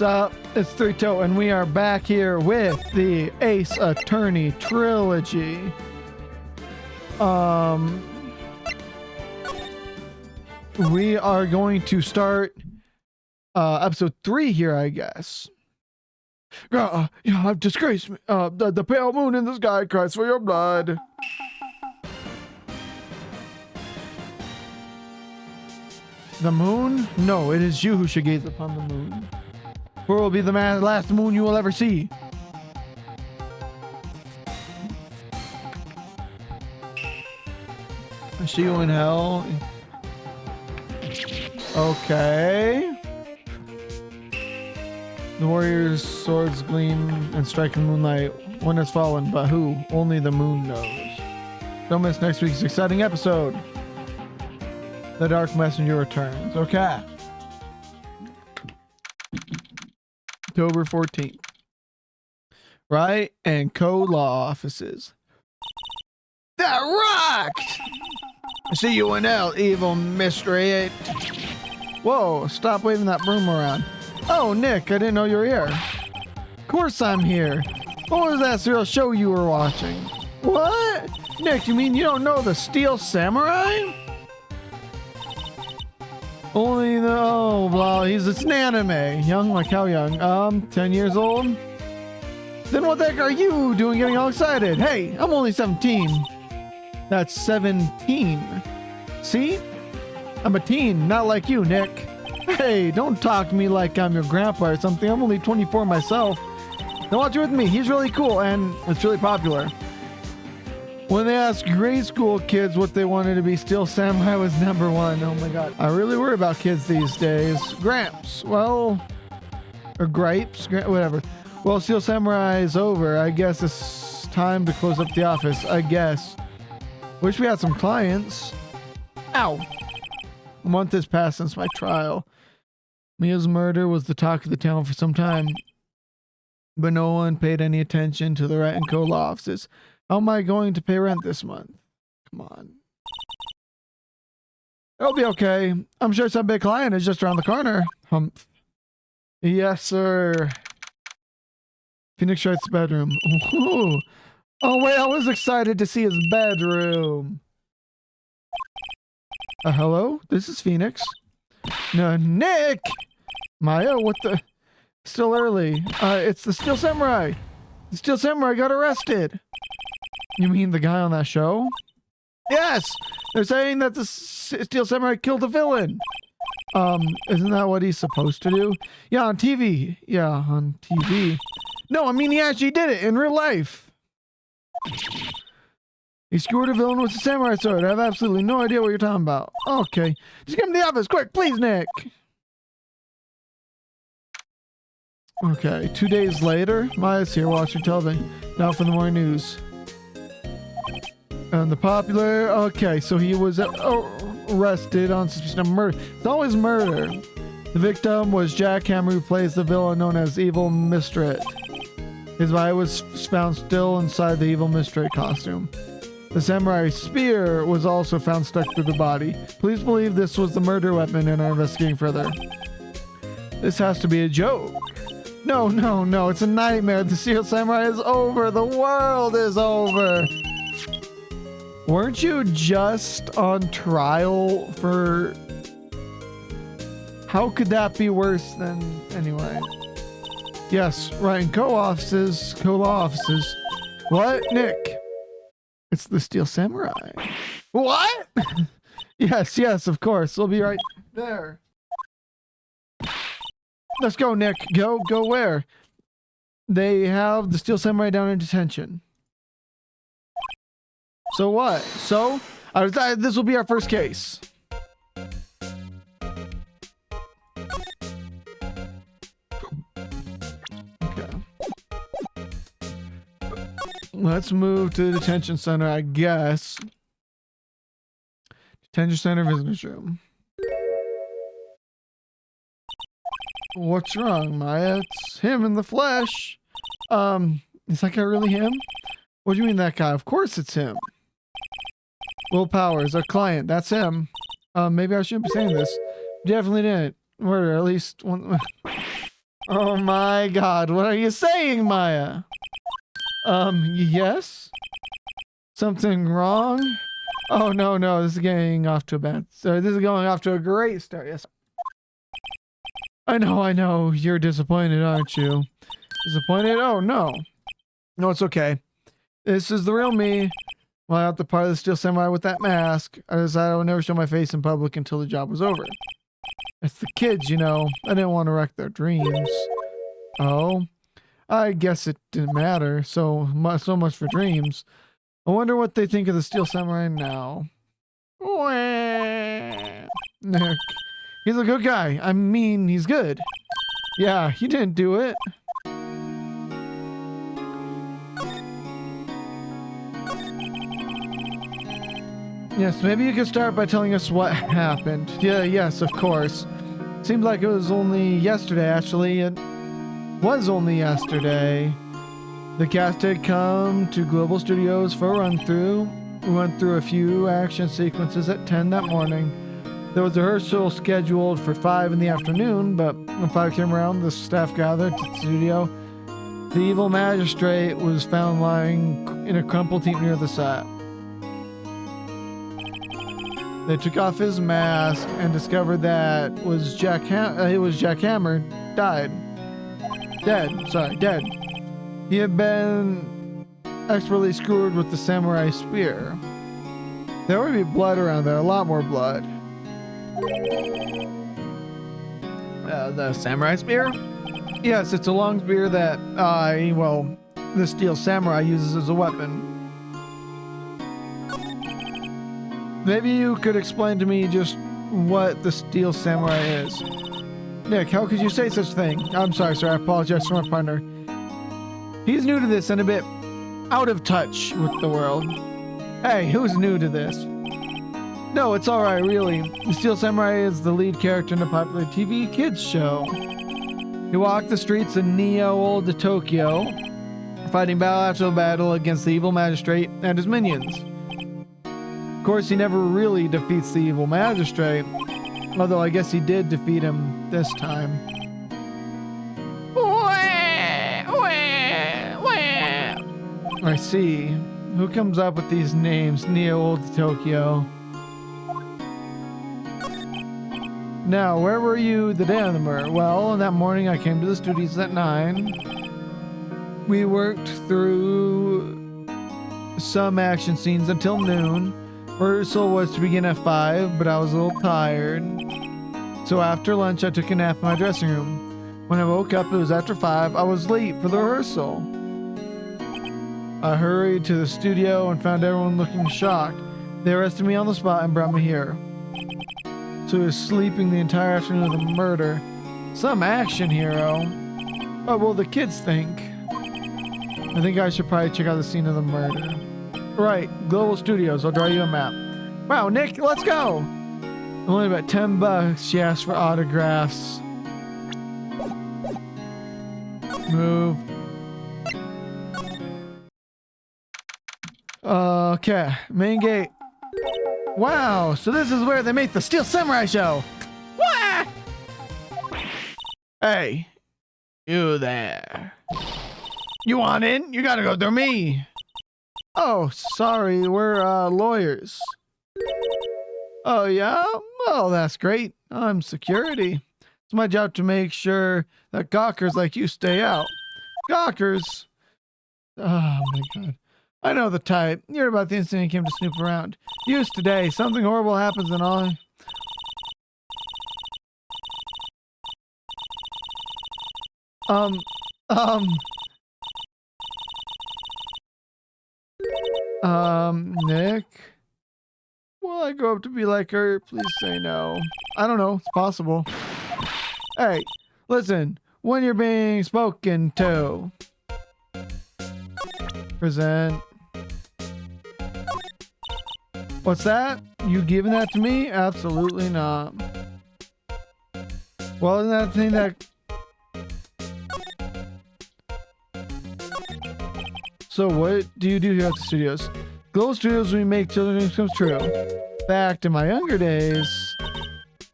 What's up? It's 3-Toe, and we are back here with the Ace Attorney Trilogy. We are going to start episode 3 here, I guess. You have disgraced me. The pale moon in the sky cries for your blood. The moon? No, it is you who should gaze upon the moon. For it will be the last moon you will ever see. I see you in hell. Okay. The warrior's swords gleam and strike in moonlight. One has fallen, but who? Only the moon knows. Don't miss next week's exciting episode. The Dark Messenger returns. Okay. October 14th. Wright and Co-Law offices. That rocked! I see you in hell, evil mystery. Whoa, stop waving that broom around. Oh, Nick, I didn't know you were here. Of course I'm here. What was that serial show you were watching? What? Nick, you mean you don't know the Steel Samurai? Only the, oh, blah, it's an anime. Young, like how young? 10 years old? Then what the heck are you doing getting all excited? Hey, I'm only 17. That's 17. See? I'm a teen, not like you, Nick. Hey, don't talk to me like I'm your grandpa or something. I'm only 24 myself. Now watch it with me. He's really cool and it's really popular. When they asked grade school kids what they wanted to be, Steel Samurai was #1. Oh my god. I really worry about kids these days. Gramps. Well, or gripes, whatever. Well, Steel Samurai is over. I guess it's time to close up the office. I guess. Wish we had some clients. Ow. A month has passed since my trial. Mia's murder was the talk of the town for some time, but no one paid any attention to the Wright and Co-Law offices. How am I going to pay rent this month? Come on. It'll be okay. I'm sure some big client is just around the corner. Humph. Yes, sir. Phoenix Wright's bedroom. Ooh. Oh, wait, I was excited to see his bedroom. Hello? This is Phoenix. No, Nick! Maya, what the? Still early. It's the Steel Samurai. The Steel Samurai got arrested. You mean the guy on that show? Yes! They're saying that the Steel Samurai killed a villain. Isn't that what he's supposed to do? Yeah, on TV. Yeah, on TV. No, I mean he actually did it in real life. He skewered a villain with a samurai sword. I have absolutely no idea what you're talking about. Okay. Just come to the office, quick, please, Nick. Okay, 2 days later, Maya's here watching television. Now for the morning news. And the popular... Okay, so he was arrested on suspicion of murder. It's always murder. The victim was Jack Hammer, who plays the villain known as Evil Mistret. His body was found still inside the Evil Mistret costume. The samurai spear was also found stuck to the body. Please believe this was the murder weapon and are investigating further. This has to be a joke. No, no, no, it's a nightmare. The Steel Samurai is over. The world is over. Weren't you just on trial for... How could that be worse than... Anyway. Yes, Wright and Co-Law offices. What? Nick? It's the Steel Samurai. What? Yes, of course. We'll be right there. Let's go, Nick. Go where? They have the Steel Samurai down in detention. So what? So, I decided this will be our first case. Let's move to the detention center, I guess. Detention center visitors room. What's wrong, Maya? It's him in the flesh. Is that guy really him? What do you mean that guy? Of course it's him. Will Powers, our client. That's him. Maybe I shouldn't be saying this. Definitely didn't. Murder, at least one. Oh my god, what are you saying, Maya? Yes? Something wrong? Oh, no, this is getting off to a bad start. This is going off to a great start, yes. I know. You're disappointed, aren't you? Disappointed? Oh, no. No, it's okay. This is the real me. Well, I got the part of the Steel Samurai with that mask. I decided I would never show my face in public until the job was over. It's the kids, you know. I didn't want to wreck their dreams. Oh? I guess it didn't matter. So much for dreams. I wonder what they think of the Steel Samurai now. Nick. He's a good guy. I mean, he's good. Yeah, he didn't do it. Yes, maybe you could start by telling us what happened. Yeah, yes, of course. Seemed like it was only yesterday, actually. It was only yesterday. The cast had come to Global Studios for a run-through. We went through a few action sequences at 10 that morning. There was a rehearsal scheduled for 5 in the afternoon, but when 5 came around, the staff gathered to the studio. The evil magistrate was found lying in a crumpled heap near the set. They took off his mask and discovered that it was Jack Hammer, dead. He had been expertly skewered with the samurai spear. There would be blood around there, a lot more blood. The samurai spear? Yes, it's a long spear that, the Steel Samurai uses as a weapon. Maybe you could explain to me just what the Steel Samurai is. Nick, how could you say such a thing? I'm sorry, sir. I apologize for my partner. He's new to this and a bit out of touch with the world. Hey, who's new to this? No, it's alright, really. The Steel Samurai is the lead character in a popular TV kids show. He walked the streets of Neo to Tokyo, fighting battle after battle against the evil magistrate and his minions. Of course, he never really defeats the evil magistrate, although I guess he did defeat him this time. I see. Who comes up with these names? Neo Old Tokyo. Now, where were you the day of the murder? Well, that morning I came to the studios at 9. We worked through some action scenes until noon. Rehearsal was to begin at 5, but I was a little tired. So after lunch, I took a nap in my dressing room. When I woke up, it was after 5. I was late for the rehearsal. I hurried to the studio and found everyone looking shocked. They arrested me on the spot and brought me here. So he was sleeping the entire afternoon of the murder. Some action hero. What will the kids think? I think I should probably check out the scene of the murder. Right, Global Studios. I'll draw you a map. Wow, Nick, let's go! Only about $10. She asked for autographs. Move. Okay, main gate. Wow, so this is where they make the Steel Samurai show. What? Hey, you there. You want in? You gotta go through me. Oh, sorry, we're lawyers. Oh, yeah? Well, that's great. I'm security. It's my job to make sure that gawkers like you stay out. Gawkers? Oh, my God. I know the type. You heard about the incident he came to snoop around. Used today. Something horrible happens and all. Nick? Will I grow up to be like her? Please say no. I don't know. It's possible. Hey, listen. When you're being spoken to. Present. What's that? You giving that to me? Absolutely not. Well, isn't that the thing that... So what do you do here at the studios? Global Studios, we make children's dreams come true. Back to my younger days.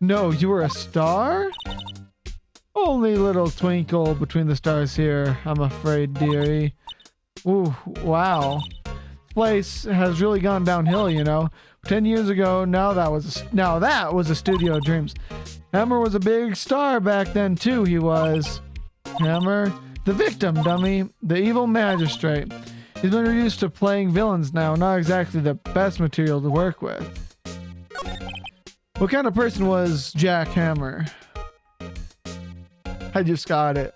No, you were a star? Only little twinkle between the stars here, I'm afraid, dearie. Ooh, wow. This place has really gone downhill, you know. 10 years ago, now that was a studio of dreams. Hammer was a big star back then too, he was. Hammer, the victim, dummy, the evil magistrate. He's been reduced to playing villains now, not exactly the best material to work with. What kind of person was Jack Hammer? I just got it.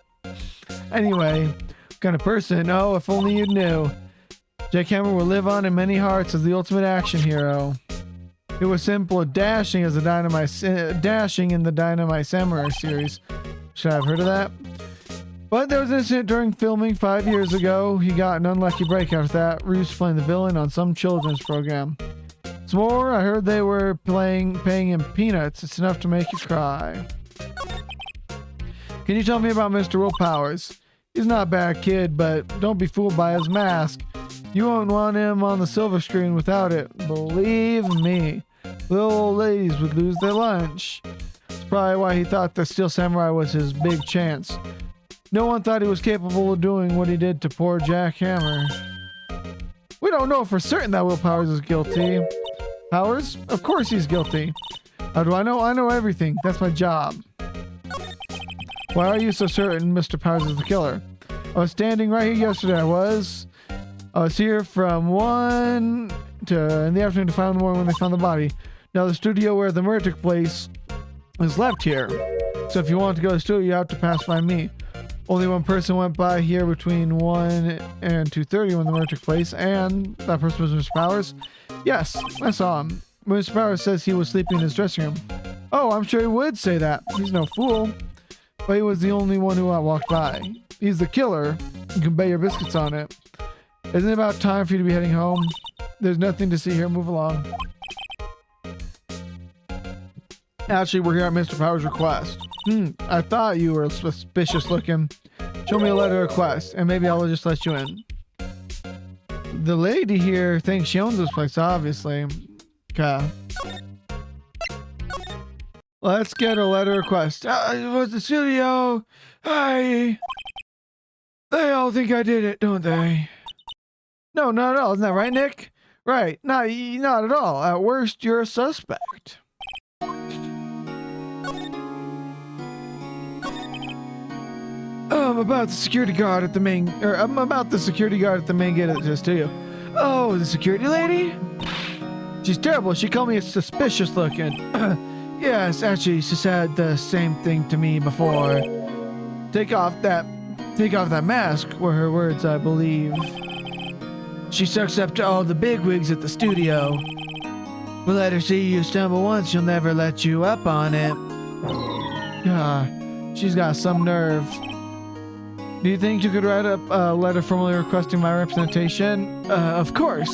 Anyway, what kind of person? Oh, if only you knew. Jack Hammer will live on in many hearts as the ultimate action hero. It was simple, dashing in the Dynamite Samurai series. Should I have heard of that? But there was an incident during filming 5 years ago. He got an unlucky break after that. Reese playing the villain on some children's program. What's more, I heard they were paying him peanuts. It's enough to make you cry. Can you tell me about Mr. Will Powers? He's not a bad kid, but don't be fooled by his mask. You won't want him on the silver screen without it. Believe me. Little old ladies would lose their lunch. That's probably why he thought the Steel Samurai was his big chance. No one thought he was capable of doing what he did to poor Jack Hammer. We don't know for certain that Will Powers is guilty. Powers? Of course he's guilty. How do I know? I know everything. That's my job. Why are you so certain Mr. Powers is the killer? I was standing right here yesterday. I was here from 1 to in the afternoon to 5 in the morning when they found the body. Now the studio where the murder took place is left here. So if you want to go to the studio, you have to pass by me. Only one person went by here between 1 and 2:30 when the murder took place, and that person was Mr. Powers. Yes, I saw him. Mr. Powers says he was sleeping in his dressing room. Oh, I'm sure he would say that. He's no fool. But he was the only one who walked by. He's the killer. You can bet your biscuits on it. Isn't it about time for you to be heading home? There's nothing to see here. Move along. Actually, we're here at Mr. Powers' request. I thought you were suspicious looking. Show me a letter of request, and maybe I'll just let you in. The lady here thinks she owns this place, obviously. Okay. Let's get a letter request. It was the studio. Hi. They all think I did it, don't they? No, not at all. Isn't that right, Nick? Right. Not at all. At worst, you're a suspect. I'm about the security guard at the main gate of the studio. Oh, the security lady? She's terrible. She called me suspicious looking. Yes, actually, she said the same thing to me before. Take off that mask were her words, I believe. She sucks up to all the bigwigs at the studio. We'll let her see you stumble once, she'll never let you up on it. She's got some nerve. Do you think you could write up a letter formally requesting my representation? Of course.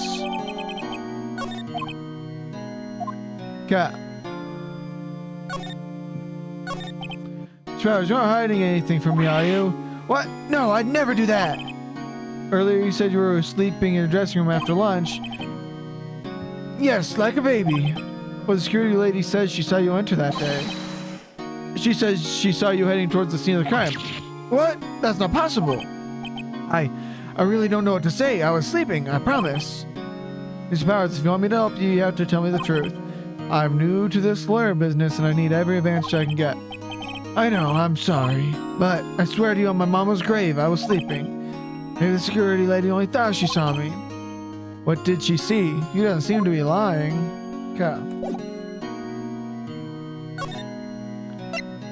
Okay. Travis, you're not hiding anything from me, are you? What? No, I'd never do that. Earlier you said you were sleeping in your dressing room after lunch. Yes, like a baby. Well, the security lady says she saw you enter that day. She says she saw you heading towards the scene of the crime. What? That's not possible. I really don't know what to say. I was sleeping, I promise. Mr. Powers, if you want me to help you, you have to tell me the truth. I'm new to this lawyer business and I need every advantage I can get. I know, I'm sorry. But I swear to you on my mama's grave, I was sleeping. Maybe the security lady only thought she saw me. What did she see? You doesn't seem to be lying. Okay.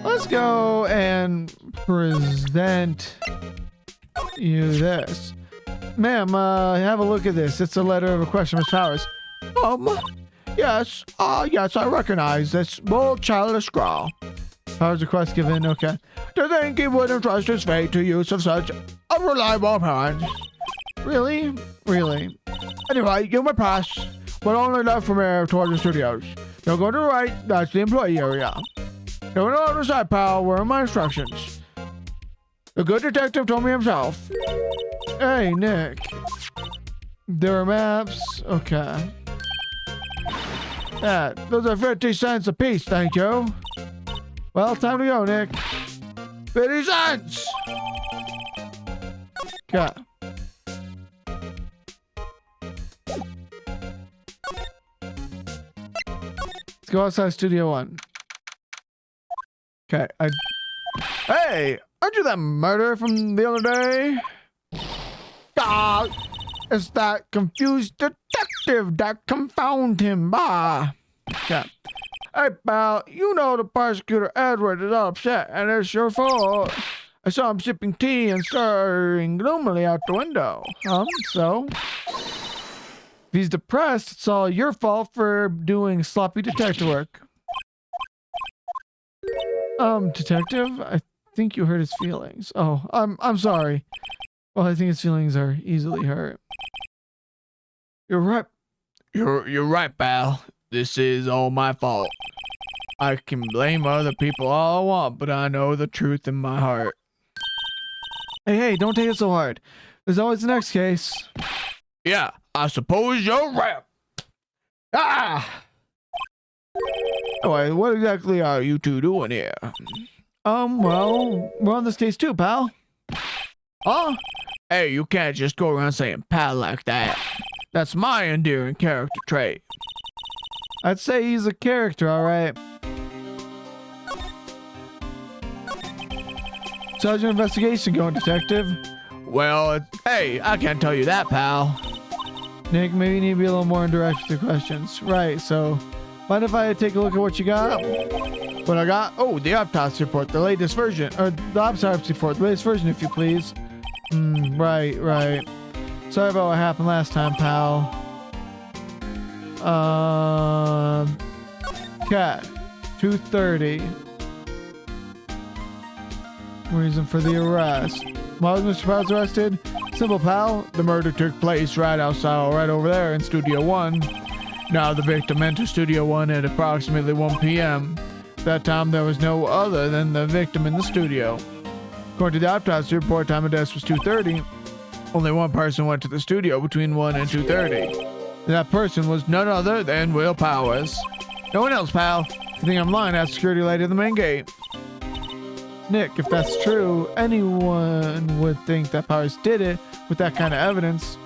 Let's go and present you this. Ma'am, have a look at this. It's a letter of request from Miss Powers. Yes, I recognize this bold, childish scrawl. Powers request given, okay. To think he would entrust his fate to use of such unreliable parents. Really? Really? Anyway, give my pass, but only left from here towards the studios. Now go to the right, that's the employee area. Now on the other side, pal, where are my instructions? The good detective told me himself. Hey, Nick. There are maps, okay. Those are 50 cents a piece, thank you. Well, time to go, Nick. 50 cents! Okay. Let's go outside Studio 1. Okay, Hey! Aren't you that murderer from the other day? Ah! It's that confused detective that confound him. Bah! Okay. Hey, pal, you know the prosecutor Edward is all upset, and it's your fault. I saw him sipping tea and staring gloomily out the window. So? If he's depressed, it's all your fault for doing sloppy detective work. Detective? I think you hurt his feelings. Oh, I'm sorry. Well, I think his feelings are easily hurt. You're right. You're right, pal. This is all my fault. I can blame other people all I want, but I know the truth in my heart. Hey, don't take it so hard. There's always the next case. Yeah, I suppose you're right. Ah! Anyway, what exactly are you two doing here? Well, we're on this case too, pal. Huh? Hey, you can't just go around saying pal like that. That's my endearing character trait. I'd say he's a character, alright. So how's your investigation going, detective? Well, hey, I can't tell you that, pal. Nick, maybe you need to be a little more indirect with your questions. Right, so mind if I take a look at what you got? What I got? Oh, the autopsy report, the latest version. Or the autopsy report, the latest version, if you please. Right. Sorry about what happened last time, pal. Cat. 2:30. Reason for the arrest. Why was Mr. Powers arrested? Simple, pal. The murder took place right outside, right over there in Studio 1. Now the victim entered Studio 1 at approximately 1 p.m. That time there was no other than the victim in the studio. According to the autopsy report, time of death was 2:30. Only one person went to the studio between 1 and 2:30. That person was none other than Will Powers. No one else, pal. If you think I'm lying, ask security lady at the main gate. Nick, if that's true, anyone would think that Powers did it with that kind of evidence.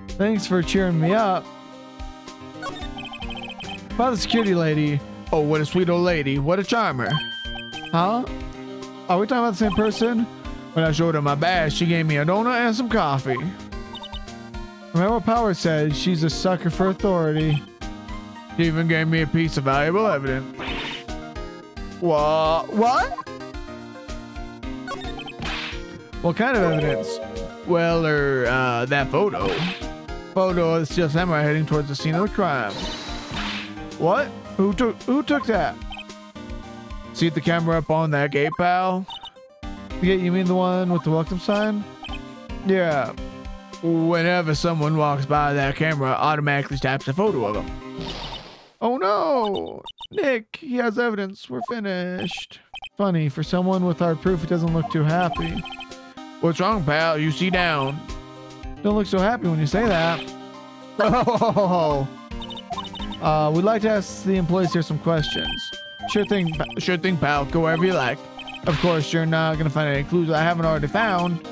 Thanks for cheering me up. About the security lady. Oh, what a sweet old lady. What a charmer. Huh? Are we talking about the same person? When I showed her my badge, she gave me a donut and some coffee. Remember what Powers said? She's a sucker for authority. She even gave me a piece of valuable evidence. What? What kind of evidence? Well, that photo. Photo is still samurai heading towards the scene of the crime. What? Who took that? See the camera up on that gate, pal? The gate, you mean the one with the welcome sign? Yeah. Whenever someone walks by, that camera automatically snaps a photo of them. Oh no! Nick, he has evidence. We're finished. Funny, for someone with hard proof, he doesn't look too happy. What's wrong, pal? You see down. Don't look so happy when you say that. Oh! We'd like to ask the employees here some questions. Sure thing, pal. Go wherever you like. Of course, you're not gonna find any clues I haven't already found.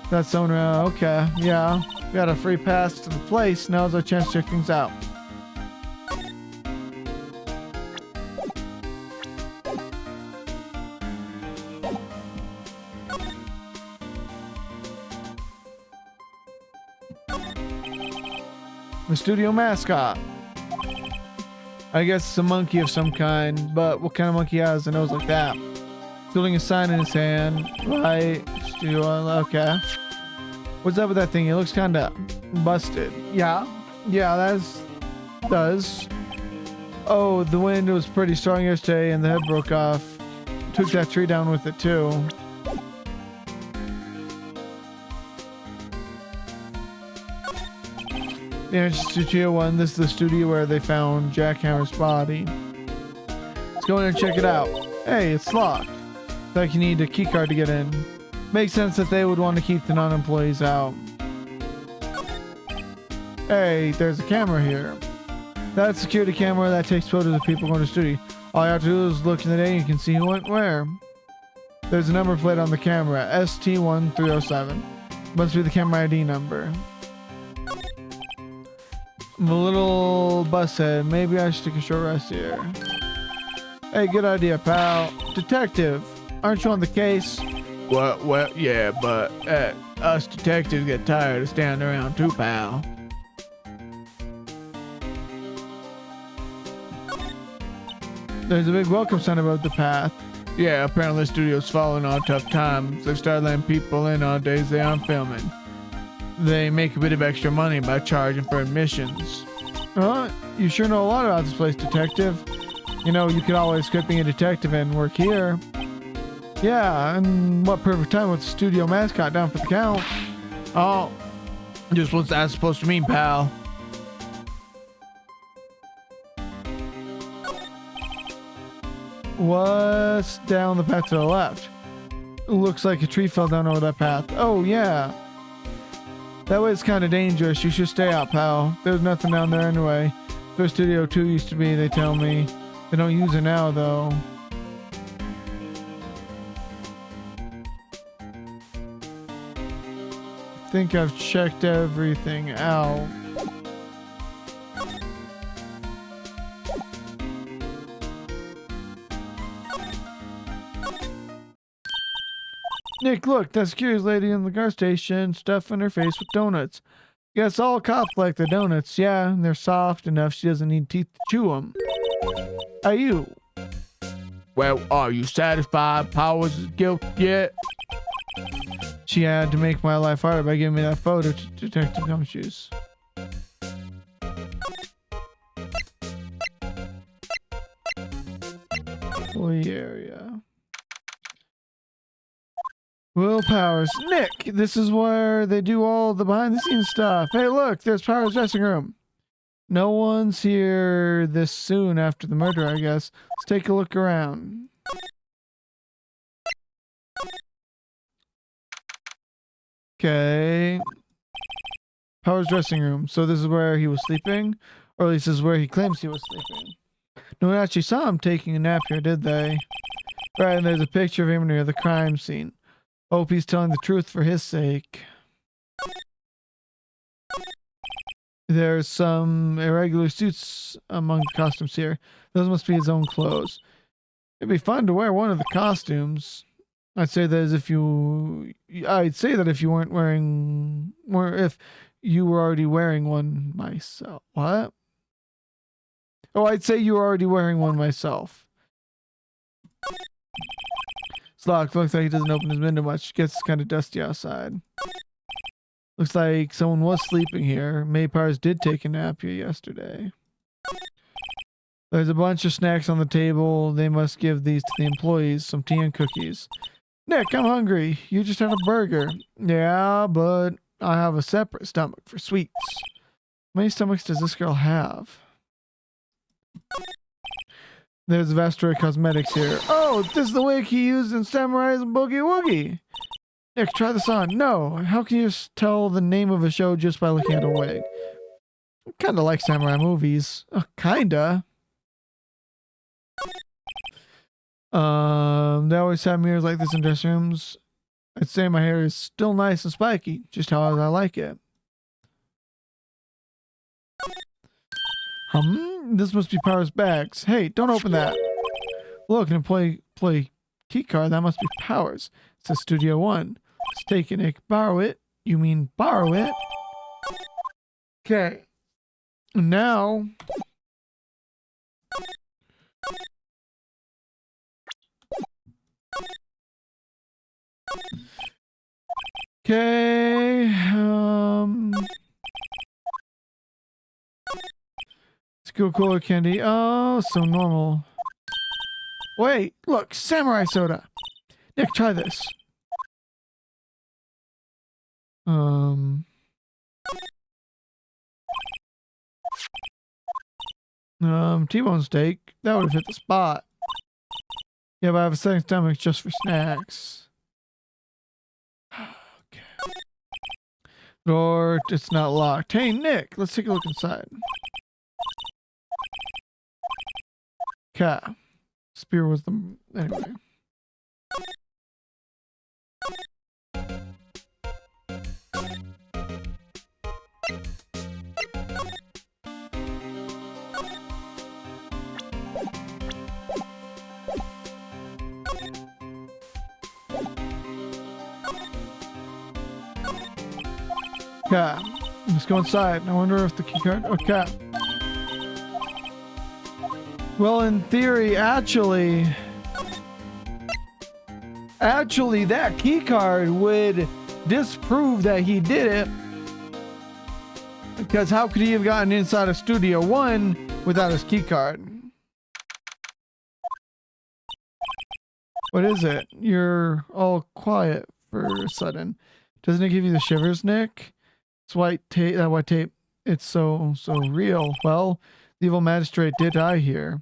That's someone. Okay, yeah. We got a free pass to the place. Now's our chance to check things out. The studio mascot. I guess it's a monkey of some kind, but what kind of monkey has a nose like that? He's holding a sign in his hand. Right. Studio, okay. What's up with that thing? It looks kind of busted. Yeah, does. Oh, the wind was pretty strong yesterday and the head broke off. Took that tree down with it too. Yeah, Studio 1. This is the studio where they found Jackhammer's body. Let's go in and check it out. Hey, it's locked. Like you need a key card to get in. Makes sense that they would want to keep the non-employees out. Hey, there's a camera here. That's a security camera that takes photos of people going to the studio. All you have to do is look in the day and you can see who went where. There's a number plate on the camera, ST1307. Must be the camera ID number. I'm a little bushead. Maybe I should take a short rest here. Hey, good idea, pal. Detective, aren't you on the case? Well, yeah, but us detectives get tired of standing around too, pal. There's a big welcome sign above the path. Yeah, apparently the studio's falling on tough times. They've started letting people in on days they aren't filming. They make a bit of extra money by charging for admissions. You sure know a lot about this place, detective. You know, you could always quit being a detective and work here. Yeah, and what perfect time with the studio mascot down for the count. Oh, just what's that supposed to mean, pal? What's down the path to the left? Looks like a tree fell down over that path. Oh, yeah. That way it's kind of dangerous. You should stay out, pal. There's nothing down there anyway. Where Studio 2 used to be, they tell me. They don't use it now, though. I think I've checked everything out. Nick, look, that curious lady in the car station stuffing her face with donuts. Guess all cops like the donuts. Yeah, they're soft enough she doesn't need teeth to chew them. Are you? Well, are you satisfied Powers' guilt yet? She had to make my life harder by giving me that photo to Detective Gumshoes. Employee area. Will Powers. Nick, this is where they do all the behind the scenes stuff. Hey, look, there's Powers' dressing room. No one's here this soon after the murder, I guess. Let's take a look around. Okay. Powers' dressing room. So this is where he was sleeping? Or at least this is where he claims he was sleeping. No one actually saw him taking a nap here, did they? Right, and there's a picture of him near the crime scene. Hope he's telling the truth for his sake. There's some irregular suits among the costumes here. Those must be his own clothes. It'd be fun to wear one of the costumes. I'd say that if you weren't wearing, or if you were already wearing one myself. What? Oh, I'd say you were already wearing one myself. It's locked. Looks like he doesn't open his window much. Gets kind of dusty outside. Looks like someone was sleeping here. Maypars did take a nap here yesterday. There's a bunch of snacks on the table. They must give these to the employees. Some tea and cookies. Nick, I'm hungry. You just had a burger. Yeah, but I have a separate stomach for sweets. How many stomachs does this girl have? There's Vestroy Cosmetics here. Oh, this is the wig he used in Samurai's Boogie Woogie. Nick, try this on. No, how can you tell the name of a show just by looking at a wig? I kinda like samurai movies. Kinda. They always have mirrors like this in dressing rooms. I'd say my hair is still nice and spiky, just how I like it. This must be Power's bags. Hey, don't open that. Look, an employee key card. That must be Powers. It says Studio 1. Let's take it, Nick. Borrow it. You mean borrow it? Okay. Now. Okay. Let's go Cola Candy. Oh, so normal. Wait, look, samurai soda. Nick, try this. T-bone steak. That would have hit the spot. Yeah, but I have a second stomach just for snacks. Okay. Door, it's not locked. Hey, Nick, let's take a look inside. Okay. Spear was the... Anyway. Okay. Let's go inside. I wonder if the keycard... Okay. Well, in theory, actually, that keycard would disprove that he did it. Because how could he have gotten inside of Studio 1 without his keycard? What is it? You're all quiet for a sudden. Doesn't it give you the shivers, Nick? It's white tape. That white tape. It's so real. Well, the evil magistrate did die here.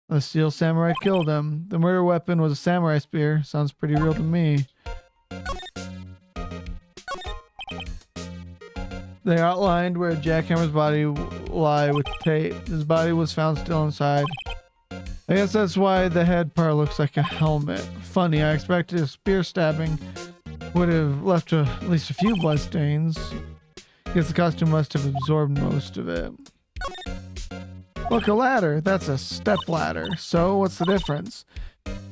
The steel samurai killed him. The murder weapon was a samurai spear. Sounds pretty real to me. They outlined where Jackhammer's body lie with tape. His body was found still inside. I guess that's why the head part looks like a helmet. Funny, I expected a spear stabbing would have left at least a few bloodstains. Guess the costume must have absorbed most of it. Look, a ladder. That's a step ladder. So, what's the difference?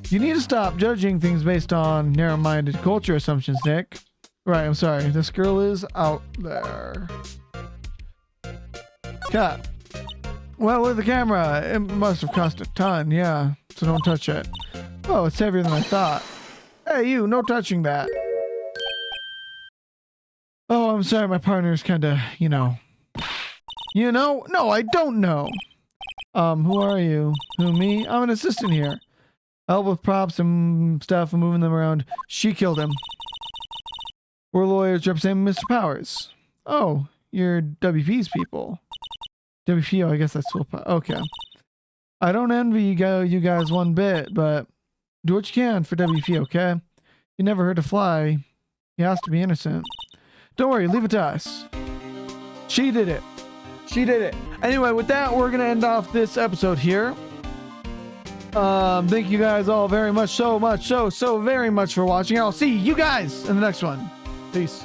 You need to stop judging things based on narrow-minded culture assumptions, Nick. Right, I'm sorry. This girl is out there. Cut. Well, with the camera, it must have cost a ton, yeah. So don't touch it. Oh, it's heavier than I thought. Hey, you, no touching that. Oh, I'm sorry, my partner's kinda, you know. You know? No, I don't know. Who are you? Who, me? I'm an assistant here. I help with props and stuff and moving them around. She killed him. We're lawyers representing Mr. Powers. Oh, you're WP's people. WP, I guess that's okay. I don't envy you guys one bit, but do what you can for WP, okay? You never hurt a fly. He has to be innocent. Don't worry, leave it to us. She did it. She did it. Anyway, with that, we're going to end off this episode here. Thank you guys all very much, so very much for watching. I'll see you guys in the next one. Peace.